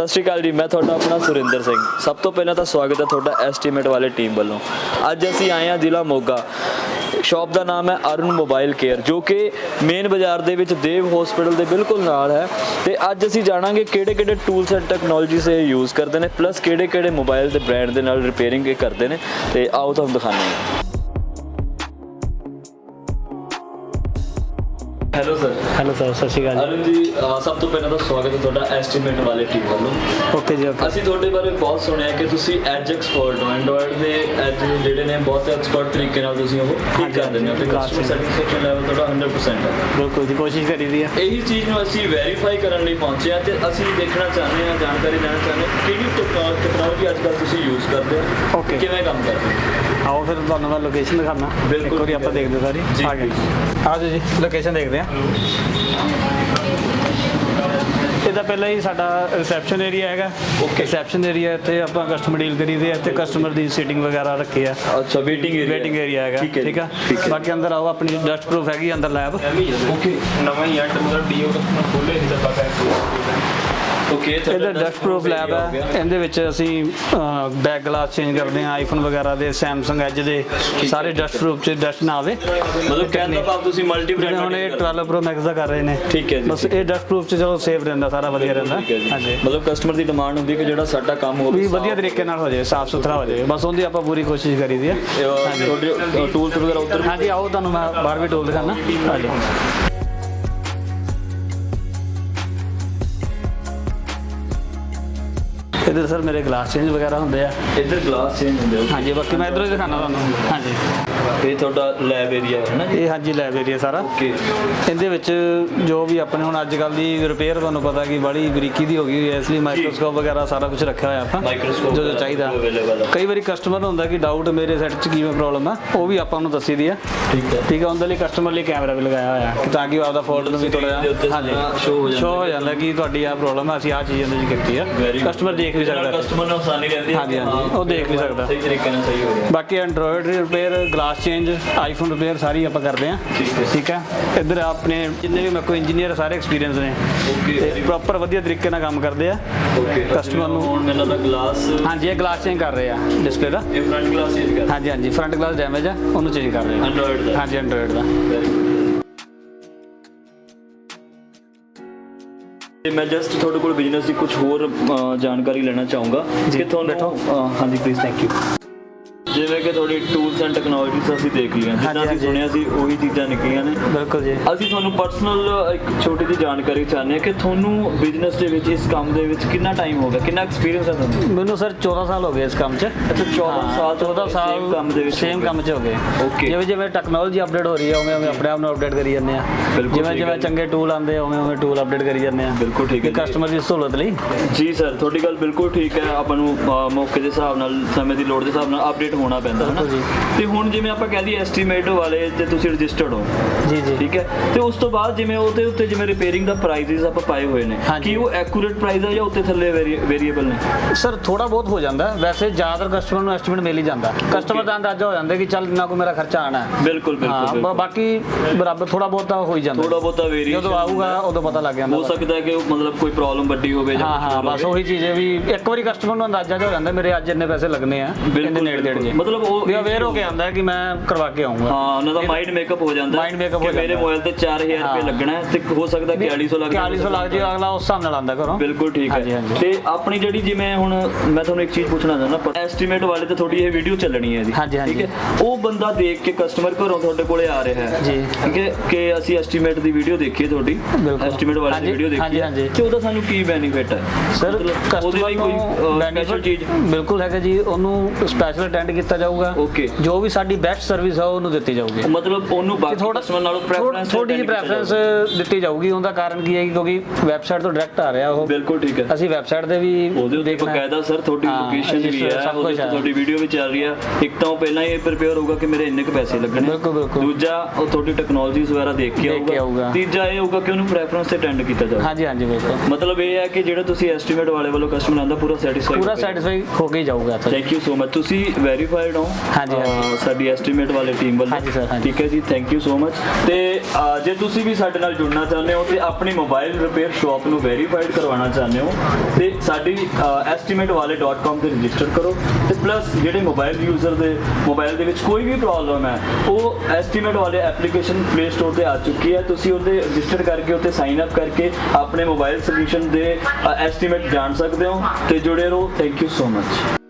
सत श्री अकाल जी, मैं थोड़ा अपना सुरिंदर सिंह। सब तो पहले तो स्वागत है थोड़ा एस्टीमेट वाले टीम वालों। अज असी आए हैं जिला मोगा। शॉप का नाम है अरुण मोबाइल केयर, जो कि मेन बाजार दे विच देव हॉस्पिटल के बिल्कुल नाल है। तो अज असी जाणांगे किहड़े-किहड़े टूल्स एंड टैक्नोलॉजी से यूज़ करते हैं, प्लस किहड़े-किहड़े मोबाइल के ब्रांड के नाल रिपेयरिंग करते हैं। तो आओ तुहानूं दिखाने हैं। Hello sir. हेलो सर, सत श्री अकाल अरुण जी, सब तो पहले तो स्वागत है थोड़ा एस्टीमेट वाले टीम वालों। ओके जी। ओके, ਅਸੀਂ ਤੁਹਾਡੇ ਬਾਰੇ ਬਹੁਤ ਸੁਣਿਆ ਕਿ ਤੁਸੀਂ ਐਜ ਐਕਸਪਰਟ ਹੋ। ਐਂਡਰੋਇਡ ਦੇ ਐਜ ਜਿਹੜੇ ਨੇ ਬਹੁਤ ਐਕਸਪਰਟ ਤਰੀਕੇ ਨਾਲ ਤੁਸੀਂ ਉਹ ਠੀਕ ਕਰ ਦਿੰਦੇ ਹੋ ਤੇ ਕਸਟਮਰ ਸੈਟੀਸਫੈਕਸ਼ਨ ਲੈਵਲ ਤੁਹਾਡਾ 100% ਹੈ। ਬਿਲਕੁਲ ਜੀ, ਕੋਸ਼ਿਸ਼ ਕਰੀ ਦੀ ਹੈ। ਇਹੀ ਚੀਜ਼ ਨੂੰ ਅਸੀਂ ਵੈਰੀਫਾਈ ਕਰਨ ਲਈ ਪਹੁੰਚੇ ਹਾਂ ਤੇ ਅਸੀਂ ਦੇਖਣਾ ਚਾਹੁੰਦੇ ਹਾਂ, ਜਾਣਕਾਰੀ ਲੈਣਾ ਚਾਹੁੰਦੇ ਹਾਂ ਕਿਹੜੀ ਟੈਕਨੋਲੋਜੀ ਅੱਜ ਕੱਲ੍ਹ ਤੁਸੀਂ ਯੂਜ਼ ਕਰਦੇ ਹੋ, ਓਕੇ, ਕਿਵੇਂ ਕੰਮ ਕਰਦੇ ਹੋ। ਆਓ ਫਿਰ ਤੁਹਾਨੂੰ ਮੈਂ ਲੋਕੇਸ਼ਨ ਦਿਖਾਣਾ। ਬਿਲਕੁਲ, ਇੱਕ ਵਾਰੀ ਆਪਾਂ ਦੇਖਦੇ ਸਾਰੀ ਆ ਗਏ। ਆ ਜਾਓ ਜੀ, ਲੋਕੇਸ਼ਨ ਦੇਖਦੇ ਹਾਂ। ਇਹਦਾ ਪਹਿਲਾਂ ਹੀ ਸਾਡਾ ਰਿਸੈਪਸ਼ਨ ਏਰੀਆ ਹੈਗਾ। ਓਕੇ, ਰਿਸੈਪਸ਼ਨ ਏਰੀਆ ਇੱਥੇ ਆਪਾਂ ਕਸਟਮਰ ਡੀਲ ਕਰੀਦੇ ਆ ਤੇ ਕਸਟਮਰ ਦੀ ਸੀਟਿੰਗ ਵਗੈਰਾ ਰੱਖੀ ਆ। ਅੱਛਾ, ਵੇਟਿੰਗ ਏਰੀਆ ਹੈਗਾ। ਠੀਕ ਆ। ਬਾਕੀ ਅੰਦਰ ਆਓ, ਆਪਣੀ ਡਸਟ ਪ੍ਰੂਫ ਹੈਗੀ ਅੰਦਰ ਲੈਬ। ਓਕੇ, ਨਵਾਂ ਹੀ ਐਂਡ ਮਤਲਬ ਡੀਓ ਦਾ ਖੋਲੇ ਨਹੀਂ ਤਾਂ ਪਤਾ। ਓਕੇ, ਇਹਦਾ ਡਸਟ ਪ੍ਰੂਫ ਲੈਬ ਹੈ। ਇਹਦੇ ਵਿੱਚ ਅਸੀਂ ਬੈਕ ਗਲਾਸ ਚੇਂਜ ਕਰਦੇ ਹਾਂ, ਆਈਫੋਨ ਵਗੈਰਾ ਦੇ, ਸੈਮਸੰਗ ਐਜ ਦੇ ਸਾਰੇ ਡਸਟ ਪ੍ਰੂਫ 'ਚ ਡਸਟ ਨਾ ਆਵੇ। ਮਤਲਬ ਕਹਿਣ ਦਾ ਭਾਵ ਤੁਸੀਂ ਮਲਟੀ ਬ੍ਰਾਂਡ ਹੁਣ ਇਹ 12 ਪ੍ਰੋ ਮੈਕਸ ਦਾ ਕਰ ਰਹੇ ਨੇ। ਠੀਕ ਹੈ ਜੀ। ਬਸ ਇਹ ਡਸਟ ਪ੍ਰੂਫ 'ਚ ਚਲੋ ਸੇਫ ਰਹਿੰਦਾ, ਸਾਰਾ ਵਧੀਆ ਰਹਿੰਦਾ। ਹਾਂਜੀ, ਮਤਲਬ ਕਸਟਮਰ ਦੀ ਡਿਮਾਂਡ ਹੁੰਦੀ ਕਿ ਜਿਹੜਾ ਸਾਡਾ ਕੰਮ ਹੋਵੇ ਵਧੀਆ ਤਰੀਕੇ ਨਾਲ ਹੋ ਜਾਏ, ਸਾਫ ਸੁਥਰਾ ਹੋ ਜਾਏ, ਬਸ ਉਹਦੀ ਆਪਾਂ ਪੂਰੀ ਕੋਸ਼ਿਸ਼ ਕਰੀਦੀ ਹੈ। ਤੁਹਾਡੇ ਟੂਲਸ ਵਗੈਰਾ ਉੱਧਰ? ਹਾਂਜੀ, ਆਓ ਤੁਹਾਨੂੰ ਮੈਂ ਬਾਹਰ ਵੀ ਟੂਲ ਦਿਖਾਣਾ। ਆ ਜਾਓ। इधर सर मेरे ग्लास चेंज वगैरह होंगे। इधर ग्लास चेंज होंगे? हाँ जी, बाकी मैं इधरों ही दिखाना तुहानूं। हाँ जी, ये थोड़ा लैब एरिया है ना? ये हाँ जी, लैब एरिया सारा। ओके, ਇਹਦੇ ਵਿੱਚ ਜੋ ਵੀ ਆਪਣੇ ਹੁਣ ਅੱਜ ਕੱਲ੍ਹ ਦੀ ਰਿਪੇਅਰ ਤੁਹਾਨੂੰ ਪਤਾ ਕਿ ਬੜੀ ਬਰੀਕੀ ਦੀ ਹੋ ਗਈ ਹੈ, ਇਸ ਲਈ ਮਾਈਕਰੋਸਕੋਪ ਵਗੈਰਾ ਸਾਰਾ ਕੁਝ ਰੱਖਿਆ ਹੋਇਆ ਆਪਾਂ, ਜੋ ਚਾਹੀਦਾ। ਕਈ ਵਾਰੀ ਕਸਟਮਰ ਹੁੰਦਾ ਕਿ ਡਾਊਟ ਮੇਰੇ ਸੈੱਟ 'ਚ ਕਿਵੇਂ ਪ੍ਰੋਬਲਮ ਹੈ, ਉਹ ਵੀ ਆਪਾਂ ਨੂੰ ਦੱਸੀ ਦੀ ਆ। ਠੀਕ ਹੈ, ਉਹਦੇ ਲਈ ਕਸਟਮਰ ਲਈ ਕੈਮਰਾ ਵੀ ਲਗਾਇਆ ਹੋਇਆ ਕਿ ਤਾਂ ਕਿ ਉਹ ਆਪਦਾ ਫੋਲਟ ਨੂੰ ਵੀ ਥੋੜ੍ਹਾ ਜਿਹਾ ਹਾਂਜੀ ਸ਼ੋ ਹੋ ਜਾਂਦਾ ਕਿ ਤੁਹਾਡੀ ਆਹ ਪ੍ਰੋਬਲਮ ਹੈ, ਅਸੀਂ ਆਹ ਚੀਜ਼ ਇਹਦੇ 'ਚ ਕੀਤੀ ਆ। ਕਸਟਮਰ ਦੇਖ ਵੀ ਸਕਦਾ, ਕਸਟਮਰ ਨੂੰ ਆਸਾਨੀ ਰਹਿੰਦੀ ਹੈ। ਹਾਂਜੀ ਹਾਂਜੀ, ਉਹ ਦੇਖ ਵੀ ਸਕਦਾ ਸਹੀ ਤਰੀਕੇ ਨਾਲ ਸਹੀ ਹੋ ਗਿਆ। ਬਾਕੀ Android repair, glass change, iPhone repair ਸਾਰੀ ਆਪਾਂ ਕਰਦੇ ਹਾਂ। ਠੀਕ ਹੈ। ਇੱਧਰ ਆਪਣੇ ਜਿੰਨੇ ਵੀ ਮੇਰੇ ਕੋਲ ਇੰਜੀਨੀਅਰ ਸਾਰੇ ਐਕਸਪੀਰੀਅੰਸ ਨੇ ਤੇ ਪ੍ਰੋਪਰ ਵਧੀਆ ਤਰੀਕੇ ਨਾਲ ਕੰਮ ਕਰਦੇ ਆ। ਕਸਟਮਰ ਨੂੰ ਹੁਣ ਮੈਨੂੰ ਲੱਗਦਾ ਗਲਾਸ, ਹਾਂਜੀ, ਇਹ ਗਲਾਸ ਚੇਂਜ ਕਰ ਰਹੇ ਆ ਡਿਸਪਲੇ ਦਾ। ਇਹ ਫਰੰਟ ਗਲਾਸ ਚੇਂਜ ਕਰ? ਹਾਂਜੀ ਹਾਂਜੀ, ਫਰੰਟ ਗਲਾਸ ਡੈਮੇਜ ਆ, ਉਹਨੂੰ ਚੇਂਜ ਕਰ ਰਹੇ ਆ। ਐਂਡਰੋਇਡ ਦਾ? ਹਾਂਜੀ, ਐਂਡਰੋਇਡ ਦਾ। मैं जस्ट थोड़े को बिजनेस की कुछ होर जानकारी लेना चाहूँगा कि थोड़ा। हाँ जी, प्लीज़, थैंक यू। ਜਿਵੇਂ ਕਿ ਤੁਹਾਡੀ ਟੂਲਸ ਐਂਡ ਟੈਕਨੋਲੋਜੀਸ ਅਸੀਂ ਦੇਖ ਲਈਆਂ, ਜਿੱਦਾਂ ਅਸੀਂ ਸੁਣਿਆ ਸੀ ਉਹੀ ਚੀਜ਼ਾਂ ਨਿਕਲੀਆਂ ਨੇ। ਬਿਲਕੁਲ ਜੀ। ਅਸੀਂ ਤੁਹਾਨੂੰ ਪਰਸਨਲ ਇੱਕ ਛੋਟੀ ਜਿਹੀ ਜਾਣਕਾਰੀ ਚਾਹੁੰਦੇ ਹਾਂ ਕਿ ਤੁਹਾਨੂੰ ਬਿਜ਼ਨਸ ਦੇ ਵਿੱਚ, ਇਸ ਕੰਮ ਦੇ ਵਿੱਚ ਕਿੰਨਾ ਟਾਈਮ ਹੋ ਗਿਆ, ਕਿੰਨਾ ਐਕਸਪੀਰੀਅੰਸ ਹੈ ਤੁਹਾਨੂੰ? ਮੈਨੂੰ ਸਰ 14 ਸਾਲ ਹੋ ਗਏ ਇਸ ਕੰਮ 'ਚ। ਅੱਛਾ, 14 ਸਾਲ ਕੰਮ ਦੇ ਵਿੱਚ, ਸੇਮ ਕੰਮ 'ਚ ਹੋ ਗਏ। ਓਕੇ, ਜਿਵੇਂ ਜਿਵੇਂ ਟੈਕਨੋਲੋਜੀ ਅਪਡੇਟ ਹੋ ਰਹੀ ਹੈ ਉਵੇਂ ਉਵੇਂ ਆਪਣੇ ਆਪ ਨੂੰ ਅਪਡੇਟ ਕਰੀ ਜਾਂਦੇ ਆ। ਜਿਵੇਂ ਜਿਵੇਂ ਚੰਗੇ ਟੂਲ ਆਉਂਦੇ ਉਵੇਂ ਉਵੇਂ ਟੂਲ ਅਪਡੇਟ ਕਰੀ ਜਾਂਦੇ ਆ। ਬਿਲਕੁਲ ਠੀਕ ਹੈ, ਕਸਟਮਰ ਦੀ ਸਹੂਲਤ ਲਈ। ਜੀ ਸਰ, ਤੁਹਾਡੀ ਗੱਲ ਬਿਲਕੁਲ ਠੀਕ ਹੈ। ਆਪਾਂ ਨੂੰ ਮੌਕੇ ਦੇ ਹਿਸਾਬ ਨਾਲ, ਸਮੇਂ ਦੀ ਲੋੜ ਦੇ ਹਿਸਾਬ ਨਾਲ ਅਪਡੇਟ ਹੋਣਾ ਪੈਂਦਾ ਹੈ ਨਾ। ਤੇ ਹੁਣ ਜਿਵੇਂ ਆਪਾਂ ਕਹਿ ਲਈਏ ਐਸਟੀਮੇਟ ਵਾਲੇ ਤੇ ਤੁਸੀਂ ਰਜਿਸਟਰਡ ਹੋ। ਜੀ ਜੀ, ਠੀਕ ਹੈ। ਤੇ ਉਸ ਤੋਂ ਬਾਅਦ ਜਿਵੇਂ ਉਹਦੇ ਉੱਤੇ ਜਿਵੇਂ ਰਿਪੇਅਰਿੰਗ ਦਾ ਪ੍ਰਾਈਸਿਸ ਆਪਾਂ ਪਾਏ ਹੋਏ ਨੇ, ਕੀ ਉਹ ਐਕੂਰੇਟ ਪ੍ਰਾਈਸ ਹੈ ਜਾਂ ਉੱਤੇ ਥੱਲੇ ਵੇਰੀਏਬਲ ਨੇ? ਸਰ ਥੋੜਾ ਬਹੁਤ ਹੋ ਜਾਂਦਾ, ਵੈਸੇ ਜ਼ਿਆਦਾਤਰ ਕਸਟਮਰ ਨੂੰ ਐਸਟੀਮੇਟ ਮਿਲ ਹੀ ਜਾਂਦਾ। ਕਸਟਮਰ ਦਾ ਅੰਦਾਜ਼ਾ ਹੋ ਜਾਂਦਾ ਕਿ ਚੱਲ ਇੰਨਾ ਕੋ ਮੇਰਾ ਖਰਚਾ ਆਣਾ ਹੈ। ਬਿਲਕੁਲ ਬਿਲਕੁਲ। ਬਾਕੀ ਬਰਾਬਰ ਥੋੜਾ ਬਹੁਤਾ ਹੋ ਹੀ ਜਾਂਦਾ, ਥੋੜਾ ਬਹੁਤਾ ਵੇਰੀਏਸ਼ਨ ਜਦੋਂ ਆਊਗਾ ਉਦੋਂ ਪਤਾ ਲੱਗ ਜਾਂਦਾ। ਹੋ ਸਕਦਾ ਹੈ ਕਿ ਮਤਲਬ ਕੋਈ ਪ੍ਰੋਬਲਮ ਵੱਡੀ ਹੋਵੇ ਜਾਂ ਹਾਂ, ਬਸ ਉਹੀ ਚੀਜ਼ ਹੈ ਵੀ ਇੱਕ ਵਾਰੀ ਕਸਟਮਰ ਨੂੰ ਅੰਦਾਜ਼ਾ ਹੋ ਜਾਂਦਾ ਮੇਰੇ ਅੱਜ ਇੰਨੇ ਪੈਸੇ ਲੱਗਣੇ ਆ, ਇੰਨੇ ਨੇੜੇ ਤੇੜੇ ਜੇ, ਮਤਲਬ ਉਹ ਵੀ ਅਵੇਅਰ ਹੋ ਕੇ ਆਉਂਦਾ ਕਿ ਮੈਂ ਕਰਵਾ ਕੇ ਆਉਂਗਾ। ਹਾਂ, ਉਹਨਾਂ ਦਾ ਮਾਈਂਡ ਮੇਕਅਪ ਹੋ ਜਾਂਦਾ ਕਿ ਮੇਰੇ ਮੋਬਾਈਲ ਤੇ 4000 ਰੁਪਏ ਲੱਗਣਾ ਹੈ ਤੇ ਹੋ ਸਕਦਾ 4100 ਲੱਗ ਜਾਏ, 4100 ਲੱਗ ਜਾਏ, ਅਗਲਾ ਉਸ ਹਿਸਾਬ ਨਾਲ ਆਉਂਦਾ ਘਰੋਂ। ਬਿਲਕੁਲ ਠੀਕ ਹੈ। ਤੇ ਆਪਣੀ ਜਿਹੜੀ, ਜਿਵੇਂ ਹੁਣ ਮੈਂ ਤੁਹਾਨੂੰ ਇੱਕ ਚੀਜ਼ ਪੁੱਛਣਾ ਚਾਹੁੰਦਾ, ਐਸਟੀਮੇਟ ਵਾਲੇ ਤੇ ਤੁਹਾਡੀ ਇਹ ਵੀਡੀਓ ਚੱਲਣੀ ਹੈ ਜੀ, ਠੀਕ ਹੈ। ਉਹ ਬੰਦਾ ਦੇਖ ਕੇ ਕਸਟਮਰ ਘਰੋਂ ਤੁਹਾਡੇ ਕੋਲੇ ਆ ਰਿਹਾ ਹੈ ਜੀ, ਠੀਕ ਹੈ, ਕਿ ਅਸੀਂ ਐਸਟੀਮੇਟ ਦੀ ਵੀਡੀਓ ਦੇਖੀ ਤੁਹਾਡੀ, ਐਸਟੀਮੇਟ ਵਾਲੇ ਦੀ ਵੀਡੀਓ ਦੇਖੀ, ਤੇ ਉਹਦਾ ਸਾਨੂੰ ਕੀ ਬੈਨੀਫਿਟ ਹੈ ਸਰ? ਕਸਟਮਰ ਨੂੰ ਸਪੈਸ਼ਲ ਚੀਜ਼ ਬਿਲਕੁਲ ਹੈਗਾ ਜੀ, ਉਹਨੂੰ ਸਪੈਸ਼ਲ ਅਟੈਂਡ ਕੀਤਾ ਜਾਊਗਾ। ਓਕੇ, ਜੋ ਵੀ ਸਾਡੀ ਬੈਸਟ ਸਰਵਿਸ ਆ ਉਹਨੂੰ ਦਿੱਤੀ ਜਾਊਗੀ। ਮਤਲਬ ਉਹਨੂੰ ਬਾਕੀ ਕਸਟਮਰ ਨਾਲੋਂ ਪ੍ਰੈਫਰੈਂਸ, ਥੋੜੀ ਜਿਹੀ ਪ੍ਰੈਫਰੈਂਸ ਦਿੱਤੀ ਜਾਊਗੀ। ਉਹਦਾ ਕਾਰਨ ਕੀ ਹੈ ਕਿਉਂਕਿ ਵੈਬਸਾਈਟ ਤੋਂ ਡਾਇਰੈਕਟ ਆ ਰਿਹਾ ਉਹ। ਬਿਲਕੁਲ ਠੀਕ ਹੈ। ਅਸੀਂ ਵੈਬਸਾਈਟ ਦੇ ਵੀ ਦੇਖਣਾ ਬਕਾਇਦਾ ਸਰ, ਤੁਹਾਡੀ ਲੋਕੇਸ਼ਨ ਵੀ ਹੈ, ਤੁਹਾਡੀ ਵੀਡੀਓ ਵੀ ਚੱਲ ਰਹੀ ਹੈ। ਇੱਕ ਤਾਂ ਪਹਿਲਾਂ ਹੀ ਪ੍ਰੀਪੇਅਰ ਹੋਊਗਾ ਕਿ ਮੇਰੇ ਇੰਨੇ ਕੁ ਪੈਸੇ ਲੱਗਣੇ। ਬਿਲਕੁਲ ਬਿਲਕੁਲ। ਦੂਜਾ ਉਹ ਤੁਹਾਡੀ ਟੈਕਨੋਲੋਜੀਜ਼ ਵਗੈਰਾ ਦੇਖ ਕੇ ਆਊਗਾ। ਤੀਜਾ ਇਹ ਹੋਊਗਾ ਕਿ ਉਹਨੂੰ ਪ੍ਰੈਫਰੈਂਸ ਤੇ ਅਟੈਂਡ ਕੀਤਾ ਜਾਊਗਾ। ਹਾਂਜੀ ਹਾਂਜੀ, ਬਿਲਕੁਲ। ਮਤਲਬ ਇਹ ਹੈ ਕਿ ਜਿਹੜਾ ਤੁਸੀਂ ਐਸਟੀਮੇਟ ਵਾਲੇ ਵੱਲੋਂ ਕਸਟਮਰ ਆਉਂਦਾ ਪੂਰਾ ਸੈਟੀਸਫਾਈ ਹੋ ਕੇ ਜਾਊਗਾ। Thank you so much. ਤੁਸੀਂ ਵੈਰੀਫਾਈ ਵੈਰੀਫਾਈਡ ਹੋ ਹਾਂਜੀ ਸਾਡੀ ਐਸਟੀਮੇਟ ਵਾਲੇ ਟੀਮ ਵੱਲੋਂ। ਹਾਂਜੀ ਸਰ, ਹਾਂਜੀ। ਠੀਕ ਹੈ ਜੀ, ਥੈਂਕ ਯੂ ਸੋ ਮਚ। ਤੇ ਜੇ ਤੁਸੀਂ ਵੀ ਸਾਡੇ ਨਾਲ ਜੁੜਨਾ ਚਾਹੁੰਦੇ ਹੋ ਤੇ ਆਪਣੀ ਮੋਬਾਈਲ ਰਿਪੇਅਰ ਸ਼ਾਪ ਨੂੰ ਵੈਰੀਫਾਈਡ ਕਰਵਾਉਣਾ ਚਾਹੁੰਦੇ ਹੋ ਤੇ ਸਾਡੀ estimatewale.com ਤੇ ਰਜਿਸਟਰ ਕਰੋ। ਤੇ ਪਲੱਸ ਜਿਹੜੇ ਮੋਬਾਈਲ ਯੂਜ਼ਰ ਦੇ ਮੋਬਾਈਲ ਦੇ ਵਿੱਚ ਕੋਈ ਵੀ ਪ੍ਰੋਬਲਮ ਹੈ, ਉਹ ਐਸਟੀਮੇਟ ਵਾਲੇ ਐਪਲੀਕੇਸ਼ਨ ਪਲੇ ਸਟੋਰ ਤੇ ਆ ਚੁੱਕੀ ਹੈ। ਤੁਸੀਂ ਉਹਦੇ ਰਜਿਸਟਰ ਕਰਕੇ ਉੱਤੇ ਸਾਈਨ ਅਪ ਕਰਕੇ ਆਪਣੇ ਮੋਬਾਈਲ ਸੋਲੂਸ਼ਨ ਦੇ ਐਸਟੀਮੇਟ ਜਾਣ ਸਕਦੇ ਹੋ। ਤੇ ਜੁੜੇ ਰਹੋ। Thank you so much.